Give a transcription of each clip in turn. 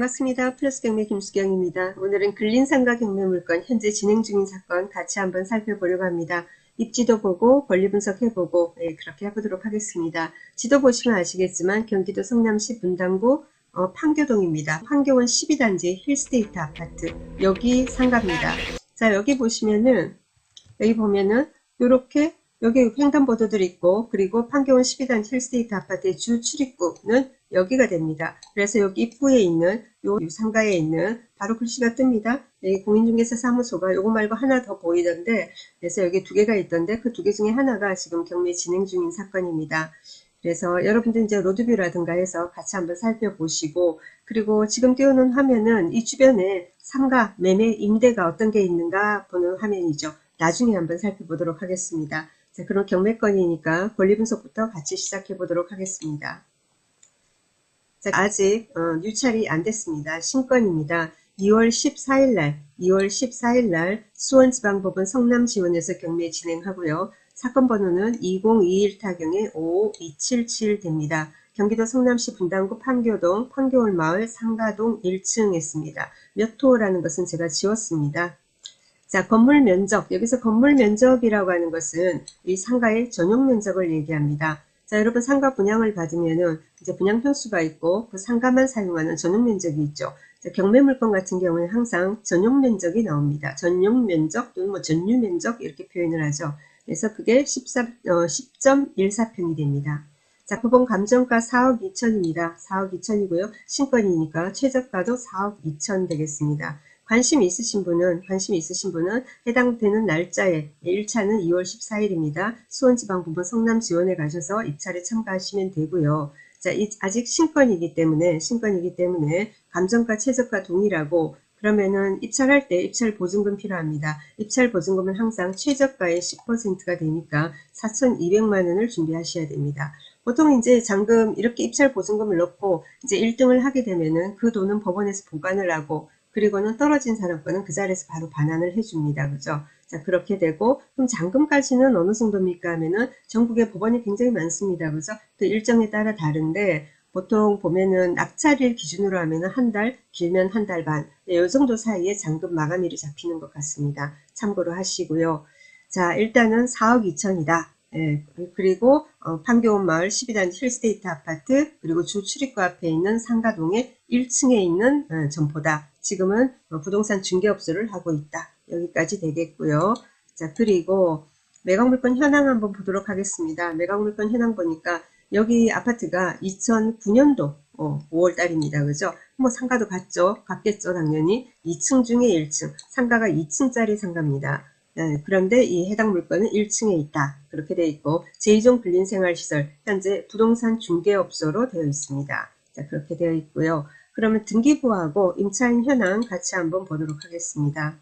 반갑습니다. 플러스 경매 김수경입니다. 오늘은 근린상가 경매 물건 현재 진행 중인 사건 같이 한번 살펴보려고 합니다. 입지도 보고 권리 분석해보고 그렇게 해보도록 하겠습니다. 지도 보시면 아시겠지만 경기도 성남시 분당구 판교동입니다. 판교원 12단지 힐스테이트 아파트 여기 상가입니다. 자, 여기 보시면은 여기 보면은 요렇게 여기 횡단보도들이 있고 그리고 판교원 12단지 힐스테이트 아파트의 주 출입구는 여기가 됩니다. 그래서 여기 입구에 있는 요 상가에 있는 바로 글씨가 뜹니다. 여기 공인중개사 사무소가 요거 말고 하나 더 보이던데 그래서 여기 두 개가 있던데 그 두 개 중에 하나가 지금 경매 진행 중인 사건입니다. 그래서 여러분들 이제 로드뷰라든가 해서 같이 한번 살펴보시고 그리고 지금 띄우는 화면은 이 주변에 상가, 매매, 임대가 어떤 게 있는가 보는 화면이죠. 나중에 한번 살펴보도록 하겠습니다. 자, 그럼 경매건이니까 권리 분석부터 같이 시작해 보도록 하겠습니다. 자, 아직 유찰이 안 됐습니다. 신건입니다. 2월 14일 날 수원지방법원 성남지원에서 경매 진행하고요. 사건 번호는 2021 타경의 55277 됩니다. 경기도 성남시 분당구 판교동 판교울마을 상가동 1층에 있습니다. 몇 호라는 것은 제가 지웠습니다. 자, 건물 면적. 여기서 건물 면적이라고 하는 것은 이 상가의 전용 면적을 얘기합니다. 자, 여러분 상가 분양을 받으면은 이제 분양 평수가 있고 그 상가만 사용하는 전용 면적이 있죠. 자, 경매 물건 같은 경우는 항상 전용 면적이 나옵니다. 전용 면적 또는 뭐 전유 면적 이렇게 표현을 하죠. 그래서 그게 10.14평이 됩니다. 자, 부분 감정가 4억 2천입니다. 4억 2천이고요. 신건이니까 최저가도 4억 2천 되겠습니다. 관심 있으신 분은 해당되는 날짜에 1차는 2월 14일입니다. 수원지방법원 성남지원에 가셔서 입찰에 참가하시면 되고요. 자, 아직 신건이기 때문에 감정가 최저가 동일하고 그러면은 입찰할 때 입찰 보증금 필요합니다. 입찰 보증금은 항상 최저가의 10%가 되니까 4,200만 원을 준비하셔야 됩니다. 보통 이제 잔금 이렇게 입찰 보증금을 넣고 이제 1등을 하게 되면은 그 돈은 법원에서 보관을 하고 그리고는 떨어진 사람 거는 그 자리에서 바로 반환을 해줍니다. 그죠? 자, 그렇게 되고, 그럼 잔금까지는 어느 정도입니까? 하면은 전국에 법원이 굉장히 많습니다. 그죠? 또 일정에 따라 다른데, 보통 보면은 낙찰일 기준으로 하면은 한 달, 길면 한 달 반, 이 정도 사이에 잔금 마감일이 잡히는 것 같습니다. 참고로 하시고요. 자, 일단은 4억 2천이다. 예, 그리고 판교원 마을 12단지 힐스테이트 아파트 그리고 주 출입구 앞에 있는 상가동의 1층에 있는 점포다. 지금은 부동산 중개업소를 하고 있다. 여기까지 되겠고요. 자, 그리고 매각물건 현황 한번 보도록 하겠습니다. 매각물건 현황 보니까 여기 아파트가 2009년도 5월 달입니다. 그죠? 뭐 상가도 같겠죠, 당연히. 2층 중에 1층. 상가가 2층짜리 상가입니다. 그런데 이 해당 물건은 1층에 있다. 그렇게 되어 있고 제2종 근린생활시설 현재 부동산 중개업소로 되어 있습니다. 자, 그렇게 되어 있고요. 그러면 등기부하고 임차인 현황 같이 한번 보도록 하겠습니다.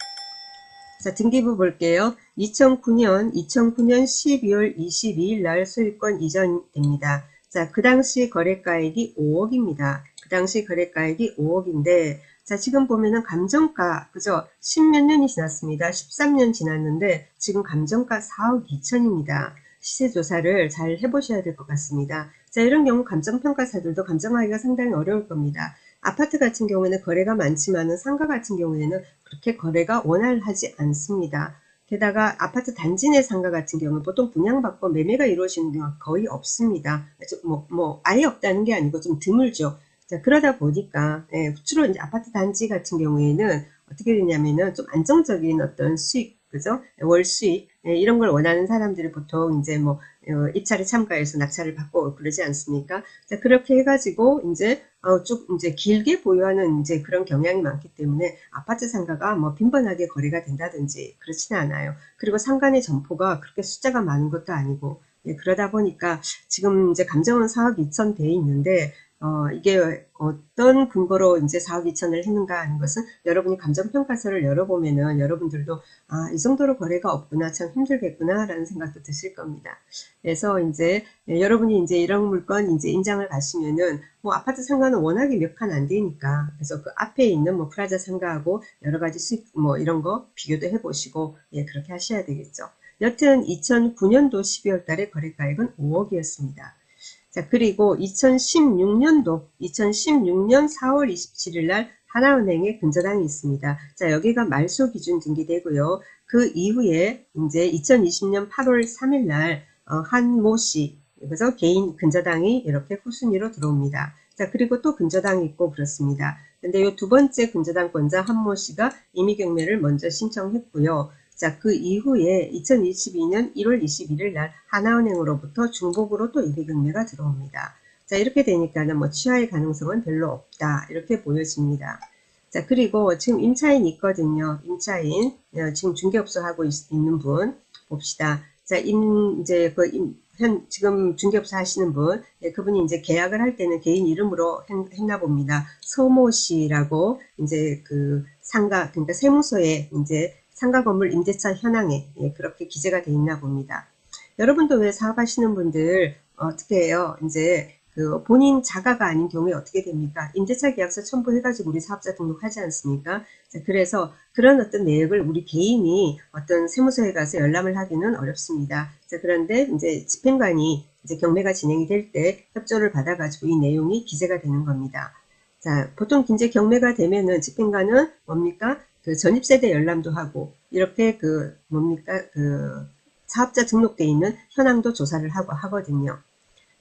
자, 등기부 볼게요. 2009년 12월 22일 날 소유권 이전됩니다. 자, 그 당시 거래가액이 5억입니다. 그 당시 거래가액이 5억인데 자, 지금 보면은 감정가, 그죠? 10몇 년이 지났습니다. 13년 지났는데, 지금 감정가 4억 2천입니다. 시세조사를 잘 해보셔야 될 것 같습니다. 자, 이런 경우 감정평가사들도 감정하기가 상당히 어려울 겁니다. 아파트 같은 경우에는 거래가 많지만은 상가 같은 경우에는 그렇게 거래가 원활하지 않습니다. 게다가 아파트 단지 내 상가 같은 경우는 보통 분양받고 매매가 이루어지는 경우가 거의 없습니다. 아예 없다는 게 아니고 좀 드물죠. 자, 그러다 보니까, 주로 이제 아파트 단지 같은 경우에는 어떻게 되냐면은 좀 안정적인 어떤 수익, 그죠? 월 수익, 이런 걸 원하는 사람들이 보통 이제 입찰에 참가해서 낙찰을 받고 그러지 않습니까? 자, 그렇게 해가지고 이제 쭉 이제 길게 보유하는 이제 그런 경향이 많기 때문에 아파트 상가가 뭐 빈번하게 거래가 된다든지 그렇지는 않아요. 그리고 상가 내 점포가 그렇게 숫자가 많은 것도 아니고, 그러다 보니까 지금 이제 감정은 4억 2천 돼 있는데, 이게 어떤 근거로 이제 4억 2천을 했는가 하는 것은 여러분이 감정평가서를 열어보면은 여러분들도 아, 이 정도로 거래가 없구나, 참 힘들겠구나 라는 생각도 드실 겁니다. 그래서 이제 여러분이 이제 이런 물건 이제 인장을 가시면은 뭐 아파트 상가는 워낙에 몇 칸 안 되니까 그래서 그 앞에 있는 뭐 프라자 상가하고 여러 가지 수익 뭐 이런 거 비교도 해보시고 그렇게 하셔야 되겠죠. 여튼 2009년도 12월 달에 거래가액은 5억이었습니다. 자, 그리고 2016년 4월 27일 날 하나은행에 근저당이 있습니다. 자, 여기가 말소 기준 등기되고요. 그 이후에 이제 2020년 8월 3일 날 한모 씨, 그래서 개인 근저당이 이렇게 후순위로 들어옵니다. 자, 그리고 또 근저당이 있고 그렇습니다. 근데 이 두 번째 근저당권자 한모 씨가 임의경매를 먼저 신청했고요. 자, 그 이후에 2022년 1월 21일 날 하나은행으로부터 중복으로 또 임의경매가 들어옵니다. 자, 이렇게 되니까는 뭐 취하의 가능성은 별로 없다. 이렇게 보여집니다. 자, 그리고 지금 임차인이 있거든요. 임차인, 지금 중개업소 하고 있는 분 봅시다. 자, 이제 지금 중개업소 하시는 분, 그분이 이제 계약을 할 때는 개인 이름으로 했나 봅니다. 서모 씨라고 이제 그 상가, 그러니까 세무서에 이제 상가 건물 임대차 현황에 그렇게 기재가 돼 있나 봅니다. 여러분도 왜 사업하시는 분들 어떻게 해요? 이제 그 본인 자가가 아닌 경우에 어떻게 됩니까? 임대차 계약서 첨부해가지고 우리 사업자 등록하지 않습니까? 자, 그래서 그런 어떤 내역을 우리 개인이 어떤 세무서에 가서 열람을 하기는 어렵습니다. 자, 그런데 이제 집행관이 이제 경매가 진행이 될 때 협조를 받아가지고 이 내용이 기재가 되는 겁니다. 자, 보통 이제 경매가 되면은 집행관은 뭡니까? 그 전입세대 열람도 하고 이렇게 그 뭡니까? 그 사업자 등록돼 있는 현황도 조사를 하고 하거든요.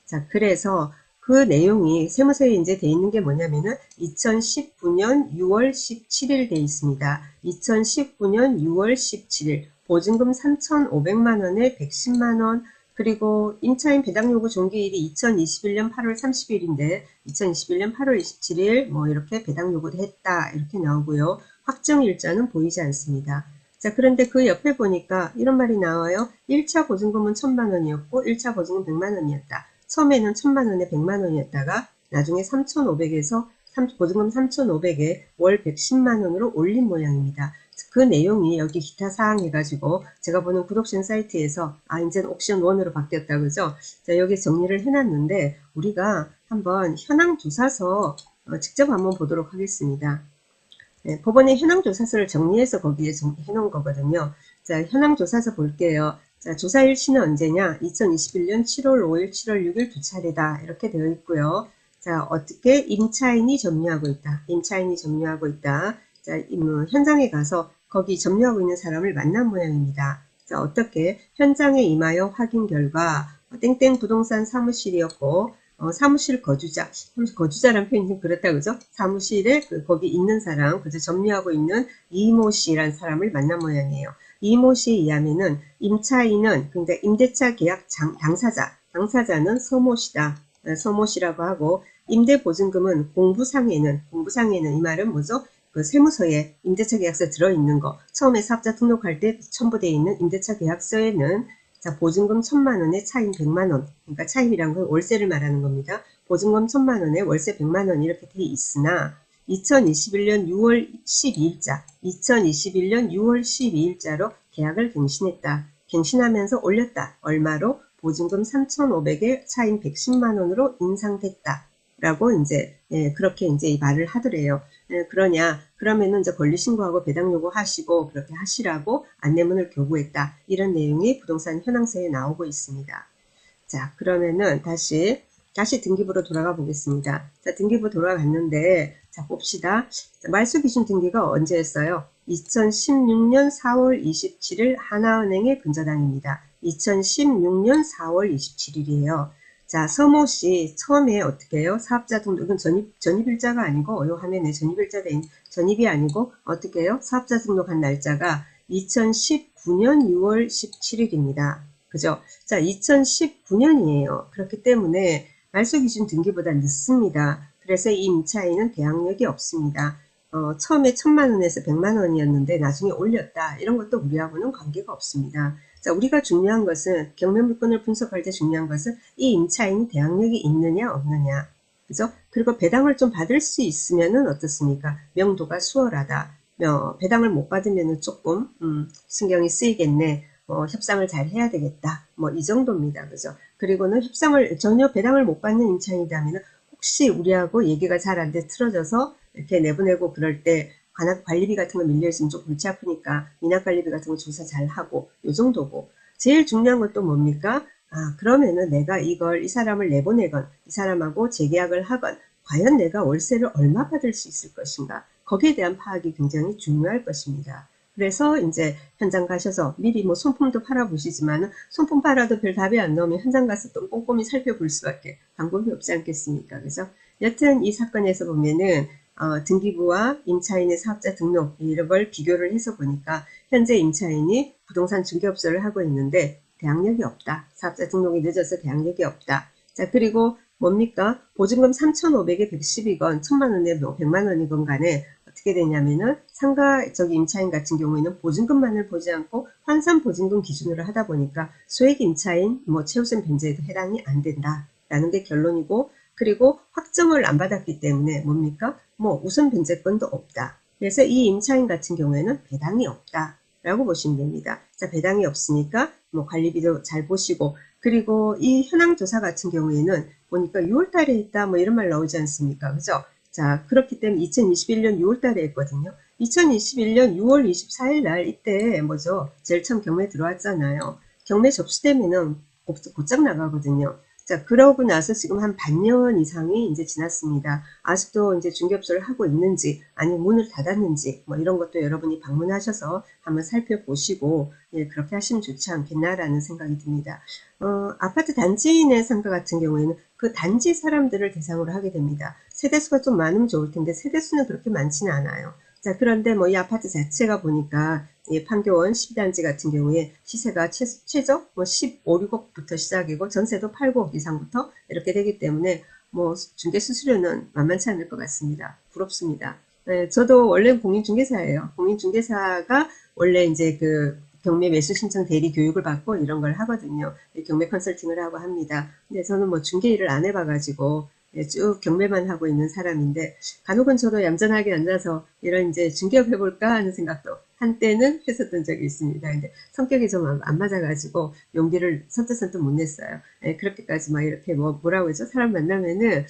자, 그래서 그 내용이 세무서에 이제 돼 있는 게 뭐냐면은 2019년 6월 17일 돼 있습니다. 2019년 6월 17일 보증금 3,500만 원에 110만 원, 그리고 임차인 배당 요구 종기일이 2021년 8월 30일인데 2021년 8월 27일 뭐 이렇게 배당 요구를 했다 이렇게 나오고요. 확정 일자는 보이지 않습니다. 자, 그런데 그 옆에 보니까 이런 말이 나와요. 1차 보증금은 1,000만 원이었고 1차 보증금 100만 원이었다. 처음에는 1,000만 원에 100만 원이었다가 나중에 3,500에서 보증금 3,500에 월 110만 원으로 올린 모양입니다. 그 내용이 여기 기타 사항 해가지고 제가 보는 구독션 사이트에서 이제는 옥션 1으로 바뀌었다 그죠? 자, 여기 정리를 해놨는데 우리가 한번 현황 조사서 직접 한번 보도록 하겠습니다. 네, 법원의 현황조사서를 정리해서 거기에 해놓은 거거든요. 자, 현황조사서 볼게요. 자, 조사 일시는 언제냐? 2021년 7월 5일, 7월 6일 두 차례다. 이렇게 되어 있고요. 자, 어떻게 임차인이 점유하고 있다. 임차인이 점유하고 있다. 자, 현장에 가서 거기 점유하고 있는 사람을 만난 모양입니다. 자, 어떻게 현장에 임하여 확인 결과 땡땡 부동산 사무실이었고 사무실 거주자라는 표현이 좀 그렇다 그죠? 사무실에 거기 있는 사람, 그죠? 점유하고 있는 이모 씨라는 사람을 만난 모양이에요. 이모 씨에 의하면은 임차인은 그러니까 임대차 계약 당사자는 서모 씨다. 서모 씨라고 하고 임대보증금은 공부상에는 이 말은 뭐죠? 그 세무서에 임대차 계약서 들어있는 거 처음에 사업자 등록할 때 첨부되어 있는 임대차 계약서에는 자, 보증금 1,000만 원에 차임 100만 원. 그러니까 차임이란 건 월세를 말하는 겁니다. 보증금 1,000만 원에 월세 100만 원 이렇게 돼 있으나 2021년 6월 12일자, 2021년 6월 12일자로 계약을 갱신했다. 갱신하면서 올렸다. 얼마로? 보증금 3,500에 차임 110만 원으로 인상됐다. 라고 이제 그렇게 이제 말을 하더래요. 그러냐? 그러면은 이제 권리신고하고 배당 요구하시고 그렇게 하시라고 안내문을 교부했다. 이런 내용이 부동산 현황서에 나오고 있습니다. 자, 그러면은 다시 등기부로 돌아가 보겠습니다. 자, 등기부 돌아갔는데 자, 봅시다. 자, 말소 기준 등기가 언제였어요? 2016년 4월 27일 하나은행의 근저당입니다. 2016년 4월 27일이에요. 자, 서모 씨 처음에 어떻게 해요? 사업자 등록은 전입일자가 아니고 요 화면에 전입이 아니고 어떻게 해요? 사업자 등록한 날짜가 2019년 6월 17일입니다. 그죠? 자, 2019년이에요. 그렇기 때문에 말소 기준 등기보다 늦습니다. 그래서 이 임차인은 대항력이 없습니다. 처음에 1,000만 원에서 100만 원이었는데 나중에 올렸다. 이런 것도 우리하고는 관계가 없습니다. 자, 우리가 중요한 것은 경매물건을 분석할 때 중요한 것은 이 임차인이 대항력이 있느냐 없느냐. 그죠? 그리고 배당을 좀 받을 수 있으면은 어떻습니까? 명도가 수월하다. 배당을 못 받으면은 조금 신경이 쓰이겠네. 협상을 잘 해야 되겠다. 뭐 이 정도입니다. 그죠? 그리고는 전혀 배당을 못 받는 임차인이라면 혹시 우리하고 얘기가 잘 안 돼 틀어져서 이렇게 내보내고 그럴 때 관리비 같은 거 밀려있으면 좀 골치 아프니까 미납관리비 같은 거 조사 잘 하고 요 정도고 제일 중요한 건 또 뭡니까? 그러면은 내가 이걸 이 사람을 내보내건 이 사람하고 재계약을 하건 과연 내가 월세를 얼마 받을 수 있을 것인가, 거기에 대한 파악이 굉장히 중요할 것입니다. 그래서 이제 현장 가셔서 미리 뭐 손품도 팔아보시지만 손품 팔아도 별 답이 안 나오면 현장 가서 또 꼼꼼히 살펴볼 수밖에 방법이 없지 않겠습니까? 그래서 여튼 이 사건에서 보면은 등기부와 임차인의 사업자 등록 이런 걸 비교를 해서 보니까 현재 임차인이 부동산 중개업소를 하고 있는데 대항력이 없다. 사업자 등록이 늦어서 대항력이 없다. 자, 그리고 뭡니까? 보증금 3,500에 110이건 1,000만원에 100만원이건 간에 어떻게 되냐면은 상가 임차인 같은 경우에는 보증금만을 보지 않고 환산 보증금 기준으로 하다 보니까 소액 임차인 최우선 변제에도 해당이 안 된다라는 게 결론이고, 그리고 확정을 안 받았기 때문에 뭡니까? 우선 변제권도 없다. 그래서 이 임차인 같은 경우에는 배당이 없다 라고 보시면 됩니다. 자, 배당이 없으니까 관리비도 잘 보시고, 그리고 이 현황조사 같은 경우에는 보니까 6월달에 했다 이런 말 나오지 않습니까? 그죠? 자, 그렇기 때문에 2021년 6월달에 했거든요. 2021년 6월 24일 날 이때 제일 처음 경매 들어왔잖아요. 경매 접수되면은 곧장 나가거든요. 자, 그러고 나서 지금 한 반년 이상이 이제 지났습니다. 아직도 이제 중개업소를 하고 있는지, 아니면 문을 닫았는지, 이런 것도 여러분이 방문하셔서 한번 살펴보시고, 그렇게 하시면 좋지 않겠나라는 생각이 듭니다. 아파트 단지 내 상가 같은 경우에는 그 단지 사람들을 대상으로 하게 됩니다. 세대수가 좀 많으면 좋을 텐데, 세대수는 그렇게 많지는 않아요. 자, 그런데 이 아파트 자체가 보니까 판교원 12단지 같은 경우에 시세가 최저 15, 16억부터 시작이고 전세도 8억 이상부터 이렇게 되기 때문에 중개 수수료는 만만치 않을 것 같습니다. 부럽습니다. 네, 저도 원래 공인중개사예요. 공인중개사가 원래 이제 그 경매 매수 신청 대리 교육을 받고 이런 걸 하거든요. 경매 컨설팅을 하고 합니다. 근데 저는 중개 일을 안 해봐가지고 쭉 경매만 하고 있는 사람인데, 간혹은 저도 얌전하게 앉아서 이런 이제 중개업 해볼까 하는 생각도 한때는 했었던 적이 있습니다. 근데 성격이 좀 안 맞아가지고 용기를 선뜻선뜻 못 냈어요. 그렇게까지 이렇게 뭐라고 하죠? 사람 만나면은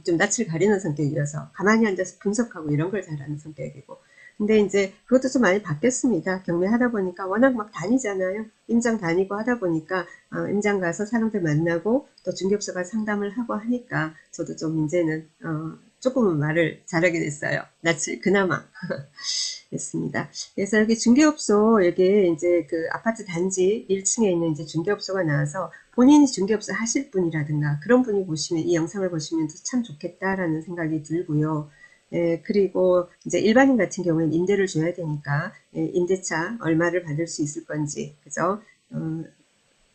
좀 낯을 가리는 성격이어서 가만히 앉아서 분석하고 이런 걸 잘하는 성격이고. 근데 이제 그것도 좀 많이 바뀌었습니다. 경매하다 보니까 워낙 다니잖아요. 임장 다니고 하다 보니까 임장 가서 사람들 만나고 또 중개업소가 상담을 하고 하니까 저도 좀 이제는 조금은 말을 잘하게 됐어요. 낯을 그나마 됐습니다. 그래서 여기 중개업소, 여기 이제 그 아파트 단지 1층에 있는 이제 중개업소가 나와서 본인이 중개업소 하실 분이라든가 그런 분이 보시면 이 영상을 보시면 참 좋겠다라는 생각이 들고요. 그리고 이제 일반인 같은 경우에는 임대를 줘야 되니까 임대차 얼마를 받을 수 있을 건지, 그죠?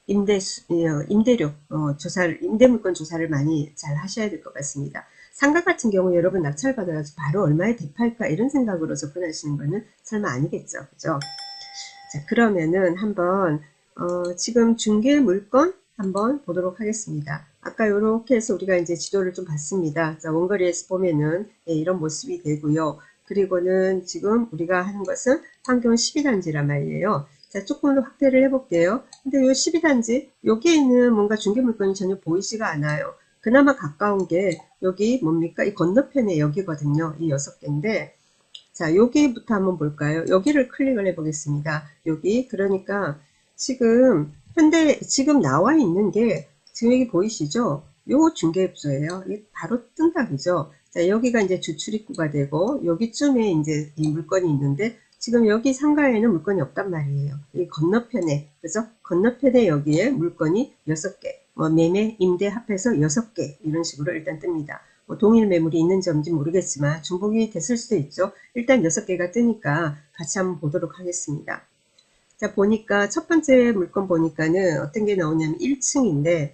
임대료 조사를, 임대물건 조사를 많이 잘 하셔야 될 것 같습니다. 상가 같은 경우 여러분 낙찰받아가지고 바로 얼마에 대팔까 이런 생각으로 접근하시는 거는 설마 아니겠죠, 그죠? 자, 그러면은 한번 지금 중개 물건 한번 보도록 하겠습니다. 아까 이렇게 해서 우리가 이제 지도를 좀 봤습니다. 자, 원거리에서 보면은 이런 모습이 되고요. 그리고는 지금 우리가 하는 것은 판교원 12단지란 말이에요. 자, 조금 더 확대를 해볼게요. 근데 이 12단지, 여기에 있는 뭔가 중개 물건이 전혀 보이지가 않아요. 그나마 가까운 게 여기 뭡니까? 이 건너편에 여기거든요. 이 6개인데, 자, 여기부터 한번 볼까요? 여기를 클릭을 해 보겠습니다. 여기, 그러니까 지금 지금 나와 있는 게 지금 여기 보이시죠? 요 중개업소예요. 이게 바로 뜬다, 그죠? 자, 여기가 이제 주출입구가 되고 여기쯤에 이제 이 물건이 있는데 지금 여기 상가에는 물건이 없단 말이에요. 이 건너편에, 그죠? 건너편에 여기에 물건이 6개, 매매, 임대 합해서 6개 이런 식으로 일단 뜹니다. 동일 매물이 있는지 없는지 모르겠지만 중복이 됐을 수도 있죠. 일단 6개가 뜨니까 같이 한번 보도록 하겠습니다. 자, 보니까 첫 번째 물건 보니까는 어떤 게 나오냐면 1층인데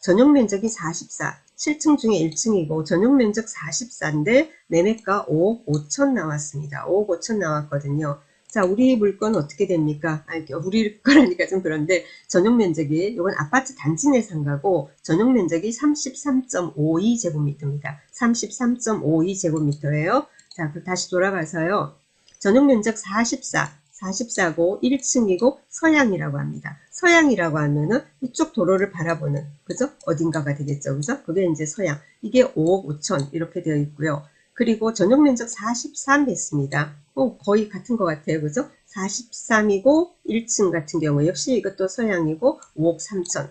전용 면적이 44, 7층 중에 1층이고 전용 면적 44인데 매매가 5억 5천 나왔습니다. 5억 5천 나왔거든요. 자, 우리 물건 어떻게 됩니까? 우리 거라니까 좀 그런데 전용 면적이, 이건 아파트 단지 내 상가고 전용 면적이 33.52제곱미터입니다. 33.52제곱미터예요. 자, 그 다시 돌아가서요. 전용 면적 44고 1층이고 서양이라고 합니다. 서양이라고 하면은 이쪽 도로를 바라보는, 그죠? 어딘가가 되겠죠, 그죠? 그게 이제 서양. 이게 5억 5천 이렇게 되어 있고요. 그리고 전용 면적 43 했습니다. 거의 같은 것 같아요. 그죠? 43이고 1층 같은 경우 역시 이것도 서양이고 5억 3천.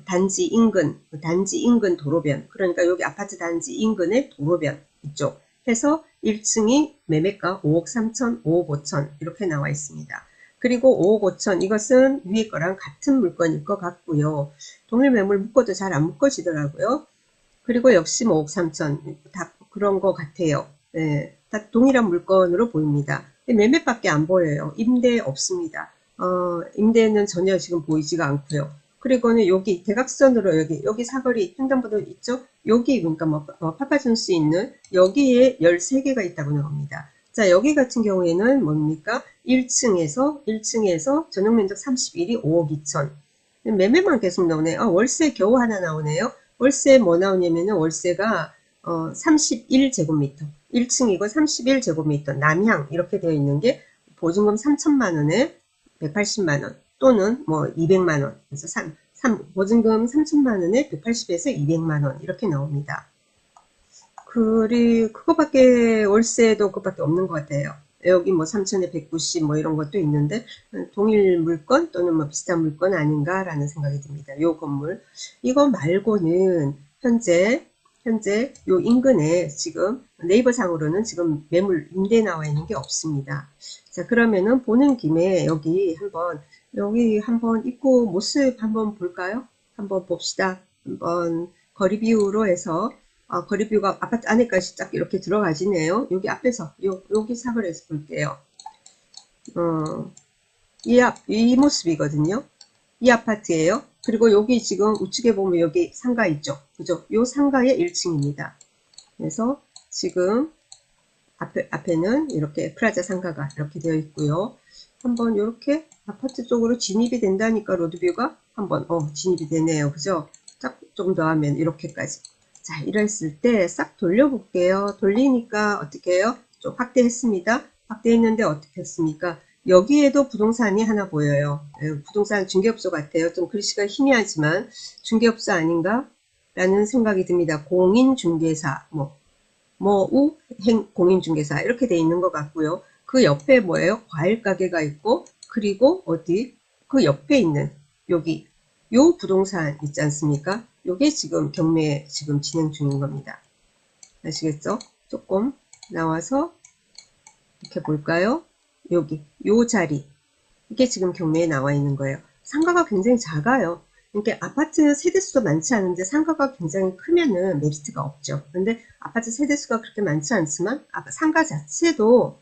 단지 인근 도로변. 그러니까 여기 아파트 단지 인근의 도로변 이쪽 해서 1층이 매매가 5억 3천, 5억 5천 이렇게 나와 있습니다. 그리고 5억 5천 이것은 위에 거랑 같은 물건일 것 같고요. 동일 매물 묶어도 잘 안 묶어지더라고요. 그리고 역시 뭐 5억 3천 다 그런 것 같아요. 네, 다 동일한 물건으로 보입니다. 매매밖에 안 보여요. 임대 없습니다. 임대는 전혀 지금 보이지가 않고요. 그리고는 여기 대각선으로 여기 사거리 횡단보도 있죠? 여기 그러니까 파파존 수 있는 여기에 13개가 있다고 나옵니다. 자, 여기 같은 경우에는 뭡니까? 1층에서 전용 면적 31이 5억 2천. 매매만 계속 나오네. 월세 겨우 하나 나오네요. 월세 뭐 나오냐면은 월세가 31제곱미터 1층이고 31제곱미터 남향 이렇게 되어 있는 게 보증금 3천만 원에 180만 원 또는 뭐 200만 원 그래서 보증금 3천만 원에 180에서 200만 원 이렇게 나옵니다. 그거밖에 월세도 그거밖에 없는 것 같아요. 여기 뭐 3천에 190 뭐 이런 것도 있는데 동일 물건 또는 뭐 비슷한 물건 아닌가라는 생각이 듭니다. 요 건물 이거 말고는 현재 요 인근에 지금 네이버 상으로는 지금 매물 임대 나와 있는 게 없습니다. 자, 그러면은 보는 김에 여기 한번 입구 모습 한번 볼까요? 한번 봅시다. 한번 거리 비율로 해서 거리 비율가 아파트 안에까지 딱 이렇게 들어가지네요. 여기 앞에서 여기 사거리에서 볼게요. 이 모습이거든요. 이 아파트예요. 그리고 여기 지금 우측에 보면 여기 상가 있죠. 그죠? 요 상가의 1층입니다. 그래서 지금 앞에는 이렇게 프라자 상가가 이렇게 되어 있고요. 한번 이렇게 아파트 쪽으로 진입이 된다니까 로드뷰가 한번 진입이 되네요. 그죠? 딱 좀 더 하면 이렇게까지. 자, 이랬을 때 싹 돌려볼게요. 돌리니까 어떻게 해요? 좀 확대했습니다. 확대했는데 어떻게 했습니까? 여기에도 부동산이 하나 보여요. 부동산 중개업소 같아요. 좀 글씨가 희미하지만 중개업소 아닌가? 라는 생각이 듭니다. 공인중개사, 뭐우 공인중개사 이렇게 돼 있는 것 같고요. 그 옆에 뭐예요? 과일 가게가 있고 그리고 그 옆에 있는 여기 요 부동산 있지 않습니까? 요게 지금 경매 지금 진행 중인 겁니다. 아시겠죠? 조금 나와서 이렇게 볼까요? 여기 요 자리 이게 지금 경매에 나와 있는 거예요. 상가가 굉장히 작아요. 이렇게 아파트 세대수도 많지 않은데 상가가 굉장히 크면은 메리트가 없죠. 근데 아파트 세대수가 그렇게 많지 않지만 상가 자체도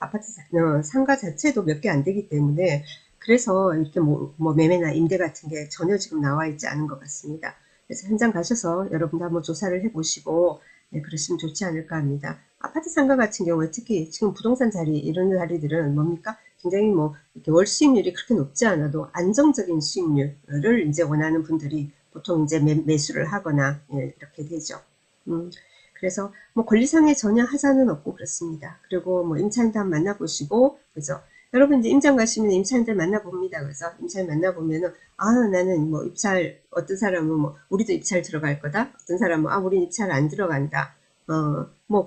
몇 개 안 되기 때문에 그래서 이렇게 매매나 임대 같은 게 전혀 지금 나와 있지 않은 것 같습니다. 그래서 현장 가셔서 여러분도 한번 조사를 해보시고 그러시면 좋지 않을까 합니다. 아파트 상가 같은 경우에 특히 지금 부동산 자리 이런 자리들은 뭡니까? 굉장히 이렇게 월 수익률이 그렇게 높지 않아도 안정적인 수익률을 이제 원하는 분들이 보통 이제 매수를 하거나 이렇게 되죠. 그래서 권리상의 전혀 하자는 없고 그렇습니다. 그리고 임차인들 한번 만나보시고 그죠? 여러분 이제 임장 가시면 임차인들 만나봅니다. 그래서 임차인 만나보면은 나는 입찰 어떤 사람은 우리도 입찰 들어갈 거다. 어떤 사람은 우린 입찰 안 들어간다.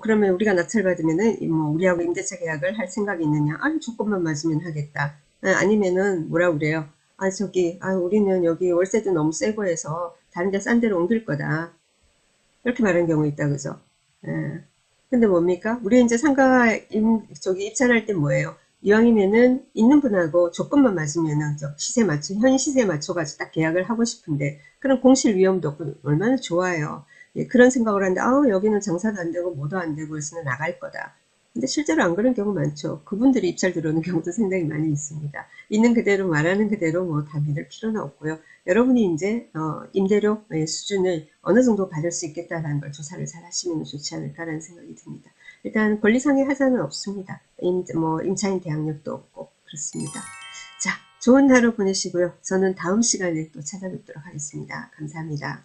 그러면 우리가 낙찰받으면은, 우리하고 임대차 계약을 할 생각이 있느냐? 조건만 맞으면 하겠다. 아니면은, 뭐라 그래요? 우리는 여기 월세도 너무 세고 해서 다른 데 싼 데로 옮길 거다. 이렇게 말하는 경우 있다, 그죠? 예. 근데 뭡니까? 우리 이제 입찰할 때 뭐예요? 이왕이면은 있는 분하고 조건만 맞으면은 현 시세 맞춰가지고 딱 계약을 하고 싶은데 그런 공실 위험도 없고 얼마나 좋아요. 그런 생각을 하는데 여기는 장사도 안 되고 뭐도 안 되고 해서는 나갈 거다. 근데 실제로 안 그런 경우 많죠. 그분들이 입찰 들어오는 경우도 상당히 많이 있습니다. 있는 그대로 말하는 그대로 다 믿을 필요는 없고요. 여러분이 이제 임대료 수준을 어느 정도 받을 수 있겠다라는 걸 조사를 잘 하시면 좋지 않을까라는 생각이 듭니다. 일단 권리상의 하자는 없습니다. 임차인 대항력도 없고 그렇습니다. 자, 좋은 하루 보내시고요. 저는 다음 시간에 또 찾아뵙도록 하겠습니다. 감사합니다.